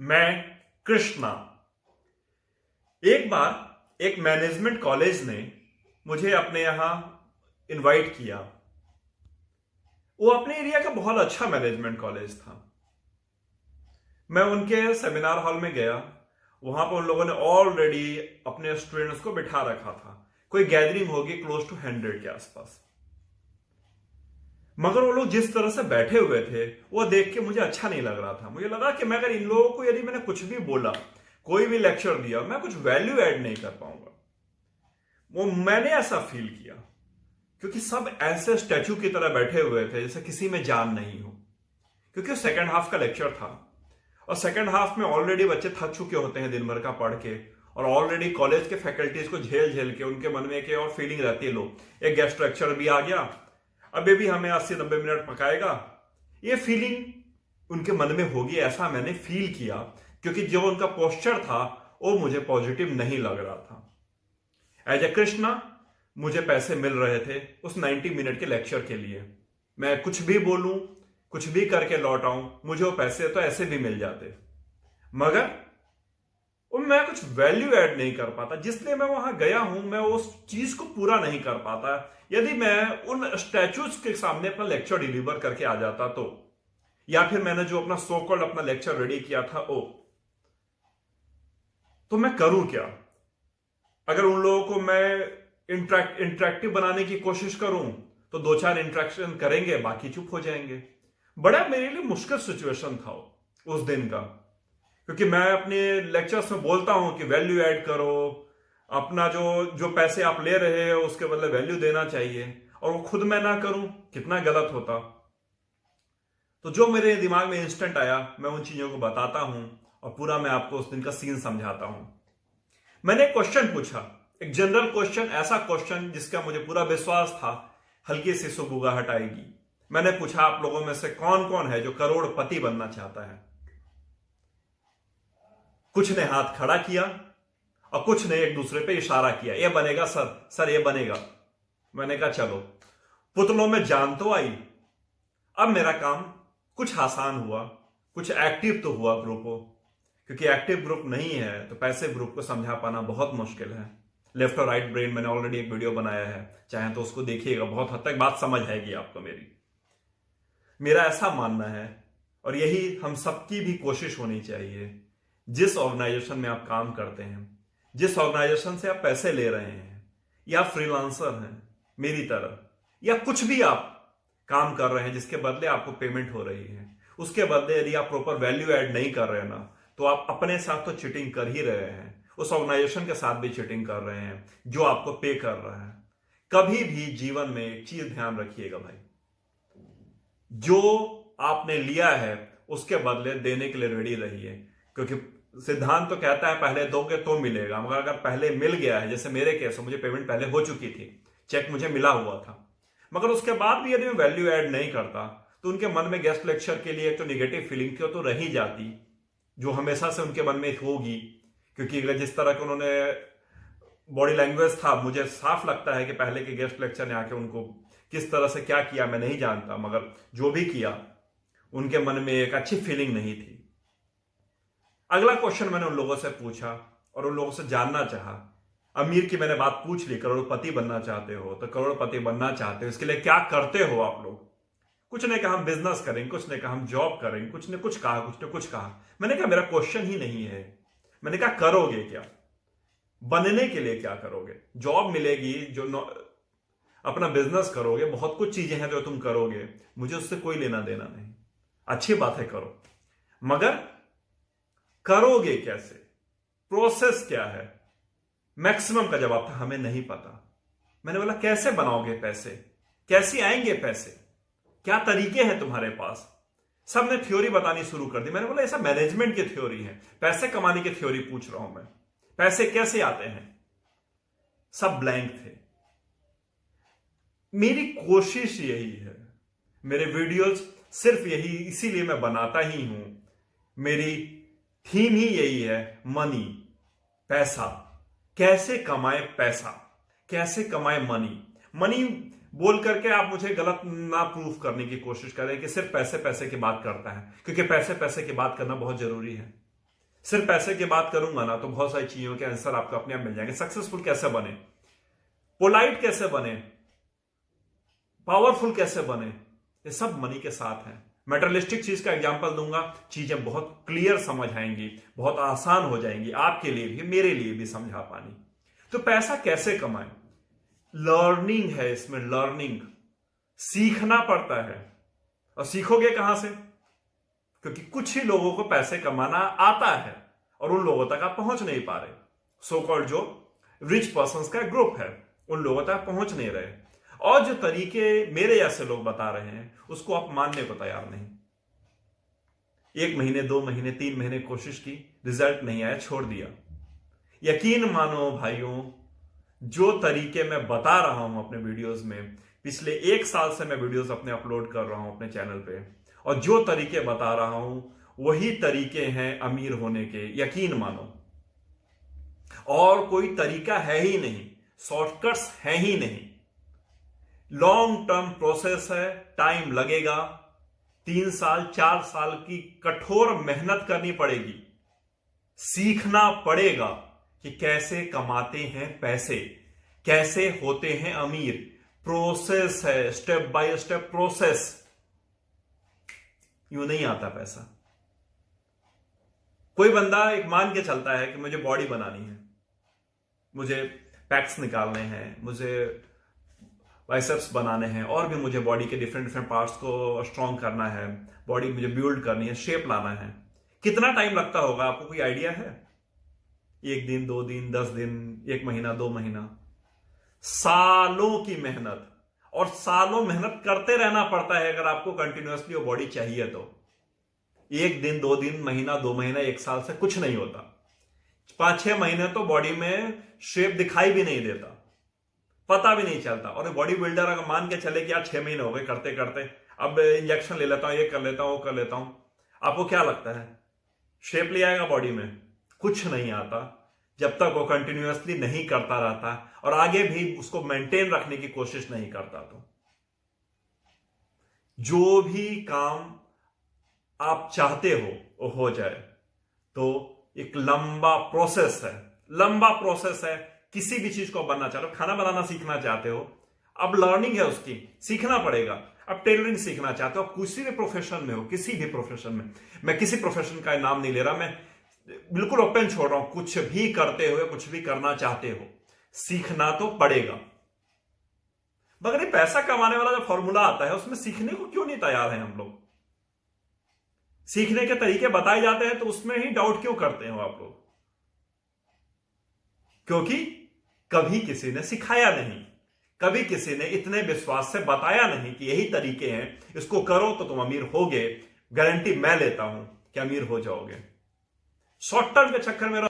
मैं कृष्णा। एक बार एक मैनेजमेंट कॉलेज ने मुझे अपने यहां इनवाइट किया। वो अपने एरिया का बहुत अच्छा मैनेजमेंट कॉलेज था। मैं उनके सेमिनार हॉल में गया। वहां पर उन लोगों ने ऑलरेडी अपने स्टूडेंट्स को बिठा रखा था। कोई गैदरिंग होगी क्लोज टू 100 के आसपास। मगर वो लोग जिस तरह से बैठे हुए थे वो देख के मुझे अच्छा नहीं लग रहा था। मुझे लगा कि मैं अगर इन लोगों को यदि मैंने कुछ भी बोला, कोई भी लेक्चर दिया, मैं कुछ वैल्यू ऐड नहीं कर पाऊंगा। वो मैंने ऐसा फील किया क्योंकि सब ऐसे स्टैचू की तरह बैठे हुए थे जैसे किसी में जान नहीं हो। क्योंकि सेकंड हाफ का लेक्चर था और सेकंड हाफ में ऑलरेडी बच्चे थक चुके होते हैं दिन भर का पढ़ के, और ऑलरेडी कॉलेज के फैकल्टीज को झेल झेल के उनके मन में एक और फीलिंग रहती है, लो एक गेस्ट लेक्चर भी आ गया, अभी भी हमें 80-90 मिनट पकाएगा। ये फीलिंग उनके मन में होगी, ऐसा मैंने फील किया। क्योंकि जो उनका पोस्चर था वो मुझे पॉजिटिव नहीं लग रहा था। एज ए कृष्णा मुझे पैसे मिल रहे थे उस 90 मिनट के लेक्चर के लिए। मैं कुछ भी बोलूं, कुछ भी करके लौट आऊं, मुझे वो पैसे तो ऐसे भी मिल जाते, मगर मैं कुछ वैल्यू ऐड नहीं कर पाता। जिसलिए मैं वहां गया हूं, मैं उस चीज को पूरा नहीं कर पाता। यदि मैं उन स्टैचूज के सामने अपना लेक्चर डिलीवर करके आ जाता तो, या फिर मैंने जो अपना सो कॉल्ड अपना लेक्चर रेडी किया था वो, तो मैं करूं क्या? अगर उन लोगों को मैं इंटरेक्टिव बनाने की कोशिश करूं तो 2-4 इंटरेक्शन करेंगे, बाकी चुप हो जाएंगे। बड़ा मेरे लिए मुश्किल सिचुएशन था उस दिन का। क्योंकि मैं अपने लेक्चर्स में बोलता हूं कि वैल्यू ऐड करो, अपना जो जो पैसे आप ले रहे हो उसके बदले वैल्यू देना चाहिए, और वो खुद मैं ना करूं, कितना गलत होता। तो जो मेरे दिमाग में इंस्टेंट आया मैं उन चीजों को बताता हूं और पूरा मैं आपको उस दिन का सीन समझाता हूं। मैंने एक क्वेश्चन पूछा, एक जनरल क्वेश्चन, ऐसा क्वेश्चन जिसका मुझे पूरा विश्वास था हल्की सी सुगबुगाहट आएगी। मैंने पूछा, आप लोगों में से कौन कौन है जो करोड़पति बनना चाहता है? कुछ ने हाथ खड़ा किया और कुछ ने एक दूसरे पे इशारा किया, ये बनेगा सर, सर ये बनेगा। मैंने कहा चलो, पुतलों में जान तो आई। अब मेरा काम कुछ आसान हुआ, कुछ एक्टिव तो हुआ ग्रुप को। क्योंकि एक्टिव ग्रुप नहीं है तो पैसिव ग्रुप को समझा पाना बहुत मुश्किल है। लेफ्ट और राइट ब्रेन मैंने ऑलरेडी एक वीडियो बनाया है, चाहे तो उसको देखिएगा, बहुत हद तक बात समझ आएगी आपको मेरी। मेरा ऐसा मानना है, और यही हम सबकी भी कोशिश होनी चाहिए, जिस ऑर्गेनाइजेशन में आप काम करते हैं, जिस ऑर्गेनाइजेशन से आप पैसे ले रहे हैं, या फ्रीलांसर हैं मेरी तरह, या कुछ भी आप काम कर रहे हैं जिसके बदले आपको पेमेंट हो रही है, उसके बदले यदि आप प्रॉपर वैल्यू ऐड नहीं कर रहे हैं ना, तो आप अपने साथ तो चीटिंग कर ही रहे हैं, उस ऑर्गेनाइजेशन के साथ भी चीटिंग कर रहे हैं जो आपको पे कर रहा है। कभी भी जीवन में एक चीज ध्यान रखिएगा भाई, जो आपने लिया है उसके बदले देने के लिए रेडी रहिए। क्योंकि सिद्धांत तो कहता है पहले दोगे तो मिलेगा, मगर अगर पहले मिल गया है, जैसे मेरे केस में मुझे पेमेंट पहले हो चुकी थी, चेक मुझे मिला हुआ था, मगर उसके बाद भी यदि मैं वैल्यू ऐड नहीं करता तो उनके मन में गेस्ट लेक्चर के लिए एक तो निगेटिव फीलिंग थी, तो रही जाती, जो हमेशा से उनके मन में होगी। क्योंकि जिस तरह के उन्होंने बॉडी लैंग्वेज था, मुझे साफ लगता है कि पहले के गेस्ट लेक्चर ने आके उनको किस तरह से क्या किया मैं नहीं जानता, मगर जो भी किया उनके मन में एक अच्छी फीलिंग नहीं थी। अगला क्वेश्चन मैंने उन लोगों से पूछा और उन लोगों से जानना चाहा। अमीर की मैंने बात पूछ ली, करोड़पति बनना चाहते हो तो करोड़पति बनना चाहते हो, इसके लिए क्या करते हो आप लोग? कुछ ने कहा हम बिजनेस करेंगे, कुछ ने कहा हम जॉब करेंगे, कुछ ने कुछ कहा, कुछ ने कुछ कहा। मैंने कहा मेरा क्वेश्चन ही नहीं है। मैंने कहा करोगे क्या? बनने के लिए क्या करोगे? जॉब मिलेगी, जो अपना बिजनेस करोगे, बहुत कुछ चीजें हैं जो तुम करोगे, मुझे उससे कोई लेना देना नहीं। अच्छी बात है करो, मगर करोगे कैसे? प्रोसेस क्या है? मैक्सिमम का जवाब था हमें नहीं पता। मैंने बोला कैसे बनाओगे पैसे, कैसे आएंगे पैसे, क्या तरीके हैं तुम्हारे पास? सबने थ्योरी बतानी शुरू कर दी। मैंने बोला ऐसा मैनेजमेंट की थ्योरी है, पैसे कमाने की थ्योरी पूछ रहा हूं मैं, पैसे कैसे आते हैं? सब ब्लैंक थे। मेरी कोशिश यही है, मेरे वीडियोस सिर्फ यही इसीलिए मैं बनाता ही हूं, मेरी थीम ही यही है, मनी, पैसा, कैसे कमाए पैसा, कैसे कमाए मनी। मनी बोल करके आप मुझे गलत ना प्रूफ करने की कोशिश करें कि सिर्फ पैसे पैसे की बात करता है, क्योंकि पैसे पैसे की बात करना बहुत जरूरी है। सिर्फ पैसे की बात करूंगा ना तो बहुत सारी चीजों के आंसर आपको अपने आप मिल जाएंगे। सक्सेसफुल कैसे बने, पोलाइट कैसे बने, पावरफुल कैसे बने, ये सब मनी के साथ है। मेटरलिस्टिक चीज का एग्जांपल दूंगा, चीजें बहुत क्लियर समझ आएंगी, बहुत आसान हो जाएंगी आपके लिए भी, मेरे लिए भी समझा पानी। तो पैसा कैसे कमाएं, लर्निंग है इसमें, लर्निंग सीखना पड़ता है। और सीखोगे कहां से, क्योंकि कुछ ही लोगों को पैसे कमाना आता है और उन लोगों तक आप पहुंच नहीं पा रहे। सो कॉल्ड जो रिच पर्संस का ग्रुप है, उन लोगों तक पहुंच नहीं रहे, और जो तरीके मेरे जैसे लोग बता रहे हैं उसको आप मानने को तैयार नहीं। 1 महीने 2 महीने 3 महीने कोशिश की, रिजल्ट नहीं आया, छोड़ दिया। यकीन मानो भाइयों, जो तरीके मैं बता रहा हूं अपने वीडियोस में, पिछले 1 साल से मैं वीडियोस अपने अपलोड कर रहा हूं अपने चैनल पे, और जो तरीके बता रहा हूं वही तरीके हैं अमीर होने के, यकीन मानो। और कोई तरीका है ही नहीं, शॉर्टकट्स है ही नहीं। लॉन्ग टर्म प्रोसेस है, टाइम लगेगा, 3 साल 4 साल की कठोर मेहनत करनी पड़ेगी, सीखना पड़ेगा कि कैसे कमाते हैं पैसे, कैसे होते हैं अमीर। प्रोसेस है, स्टेप बाय स्टेप प्रोसेस, यूं नहीं आता पैसा। कोई बंदा एक मान के चलता है कि मुझे बॉडी बनानी है, मुझे पैक्स निकालने हैं, मुझे बाइसेप्स बनाने हैं, और भी मुझे बॉडी के डिफरेंट डिफरेंट पार्ट्स को स्ट्रॉन्ग करना है, बॉडी मुझे बिल्ड करनी है, शेप लाना है। कितना टाइम लगता होगा, आपको कोई आइडिया है? 1 दिन 2 दिन 10 दिन 1 महीना 2 महीना, सालों की मेहनत, और सालों मेहनत करते रहना पड़ता है अगर आपको कंटिन्यूअसली वो बॉडी चाहिए तो। 1 दिन 2 दिन महीना 2 महीना 1 साल से कुछ नहीं होता। 5-6 महीने तो बॉडी में शेप दिखाई भी नहीं देता, पता भी नहीं चलता। और बॉडी बिल्डर अगर मान के चले कि यार 6 महीने हो गए करते करते, अब इंजेक्शन ले लेता हूं, ये कर लेता हूं, वो कर लेता हूं, आपको क्या लगता है शेप ले आएगा बॉडी में? कुछ नहीं आता जब तक वो कंटिन्यूअसली नहीं करता रहता और आगे भी उसको मेंटेन रखने की कोशिश नहीं करता। तो जो भी काम आप चाहते हो वो हो जाए तो एक लंबा प्रोसेस है, लंबा प्रोसेस है। किसी भी चीज को बनना चाहते हो, खाना बनाना सीखना चाहते हो, अब लर्निंग है उसकी, सीखना पड़ेगा। अब टेलरिंग सीखना चाहते हो, किसी भी प्रोफेशन में हो, किसी भी प्रोफेशन में, मैं किसी प्रोफेशन का नाम नहीं ले रहा, मैं बिल्कुल ओपन छोड़ रहा हूं, कुछ भी करते हुए, कुछ भी करना चाहते हो, सीखना तो पड़ेगा। मगर ये पैसा कमाने वाला जो फॉर्मूला आता है उसमें सीखने को क्यों नहीं तैयार है हम लोग? सीखने के तरीके बताए जाते हैं तो उसमें ही डाउट क्यों करते हो आप लोग? क्योंकि कभी किसी ने सिखाया नहीं, कभी किसी ने इतने विश्वास से बताया नहीं कि यही तरीके हैं, इसको करो तो तुम अमीर होगे, गारंटी मैं लेता हूं कि अमीर हो जाओगे। शॉर्ट टर्म के चक्कर में